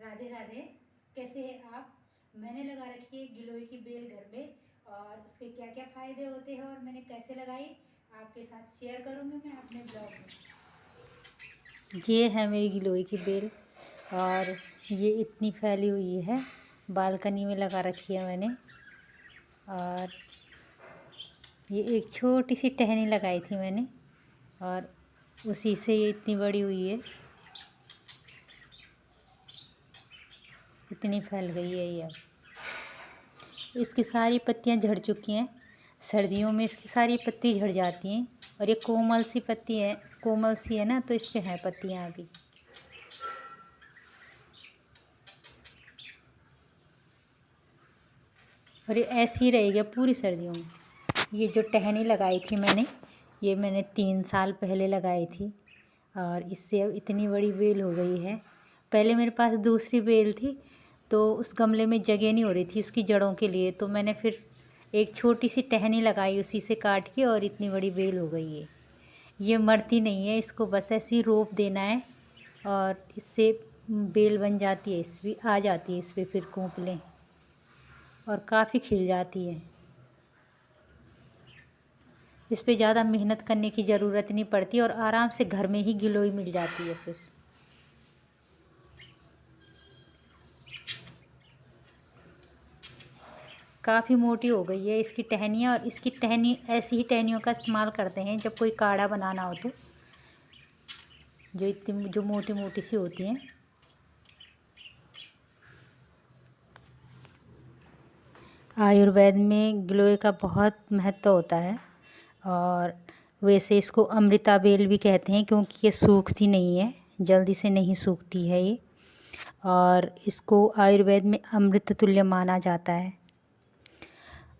राधे राधे। कैसे हैं आप? मैंने लगा रखी है गिलोय की बेल घर में, और उसके क्या क्या फ़ायदे होते हैं और मैंने कैसे लगाई आपके साथ शेयर करूँगी मैं अपने ब्लॉग में। ये है मेरी गिलोय की बेल, और ये इतनी फैली हुई है, बालकनी में लगा रखी है मैंने। और ये एक छोटी सी टहनी लगाई थी मैंने, और उसी से ये इतनी बड़ी हुई है, इतनी फैल गई है ये। अब इसकी सारी पत्तियां झड़ चुकी हैं। सर्दियों में इसकी सारी पत्ती झड़ जाती हैं, और ये कोमल सी पत्ती है, कोमल सी है ना, तो इस पे हैं पत्तियां अभी। और ये ऐसी ही रहेगी पूरी सर्दियों में। ये जो टहनी लगाई थी मैंने, ये मैंने 3 साल पहले लगाई थी, और इससे अब इतनी बड़ी बेल हो गई है। पहले मेरे पास दूसरी बेल थी, तो उस गमले में जगह नहीं हो रही थी उसकी जड़ों के लिए, तो मैंने फिर एक छोटी सी टहनी लगाई उसी से काट के, और इतनी बड़ी बेल हो गई है। ये मरती नहीं है, इसको बस ऐसे ही रोप देना है, और इससे बेल बन जाती है, इस भी आ जाती है इस पर फिर कोंपलें, और काफ़ी खिल जाती है। इस पे ज़्यादा मेहनत करने की ज़रूरत नहीं पड़ती, और आराम से घर में ही गिलोय मिल जाती है फिर। काफ़ी मोटी हो गई है इसकी टहनियाँ, और इसकी टहनी ऐसी ही टहनियों का इस्तेमाल करते हैं जब कोई काढ़ा बनाना हो तो, जो मोटी मोटी सी होती हैं। आयुर्वेद में गिलोय का बहुत महत्व होता है, और वैसे इसको अमृता बेल भी कहते हैं, क्योंकि ये सूखती नहीं है, जल्दी से नहीं सूखती है ये, और इसको आयुर्वेद में अमृत तुल्य माना जाता है।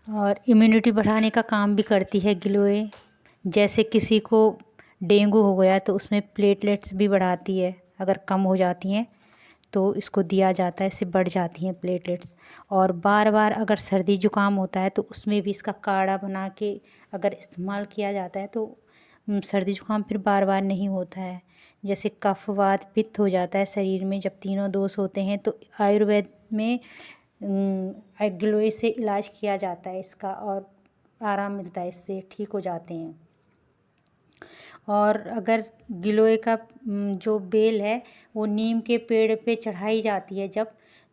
और इम्यूनिटी बढ़ाने का काम भी करती है गिलोय। जैसे किसी को डेंगू हो गया तो उसमें प्लेटलेट्स भी बढ़ाती है, अगर कम हो जाती हैं तो इसको दिया जाता है, इससे बढ़ जाती हैं प्लेटलेट्स। और बार बार अगर सर्दी जुकाम होता है तो उसमें भी इसका काढ़ा बना के अगर इस्तेमाल किया जाता है तो सर्दी जुकाम फिर बार बार नहीं होता है। जैसे कफ वात पित्त हो जाता है शरीर में, जब तीनों दोष होते हैं तो आयुर्वेद में गिलोय से इलाज किया जाता है इसका, और आराम मिलता है, इससे ठीक हो जाते हैं। और अगर गिलोय का जो बेल है वो नीम के पेड़ पे चढ़ाई जाती है जब,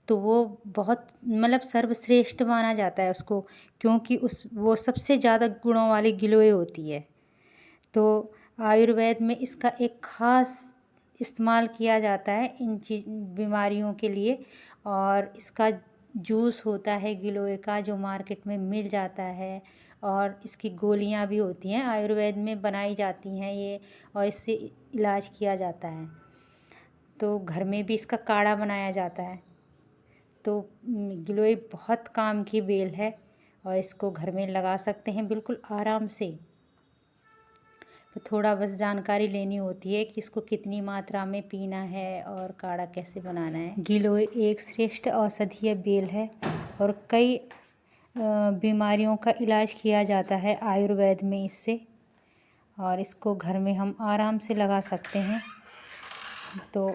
तो वो बहुत मतलब सर्वश्रेष्ठ माना जाता है उसको, क्योंकि वो सबसे ज़्यादा गुणों वाली गिलोय होती है। तो आयुर्वेद में इसका एक ख़ास इस्तेमाल किया जाता है इन बीमारियों के लिए। और इसका जूस होता है गिलोय का, जो मार्केट में मिल जाता है, और इसकी गोलियां भी होती हैं, आयुर्वेद में बनाई जाती हैं ये, और इससे इलाज किया जाता है। तो घर में भी इसका काढ़ा बनाया जाता है। तो गिलोय बहुत काम की बेल है, और इसको घर में लगा सकते हैं बिल्कुल आराम से। तो थोड़ा बस जानकारी लेनी होती है कि इसको कितनी मात्रा में पीना है और काढ़ा कैसे बनाना है। गिलोय एक श्रेष्ठ औषधीय बेल है, और कई बीमारियों का इलाज किया जाता है आयुर्वेद में इससे, और इसको घर में हम आराम से लगा सकते हैं। तो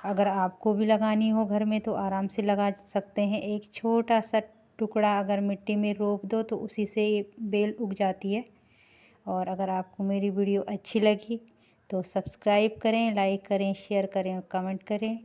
अगर आपको भी लगानी हो घर में तो आराम से लगा सकते हैं। एक छोटा सा टुकड़ा अगर मिट्टी में रोप दो तो उसी से ये बेल उग जाती है। और अगर आपको मेरी वीडियो अच्छी लगी तो सब्सक्राइब करें, लाइक करें, शेयर करें और कमेंट करें।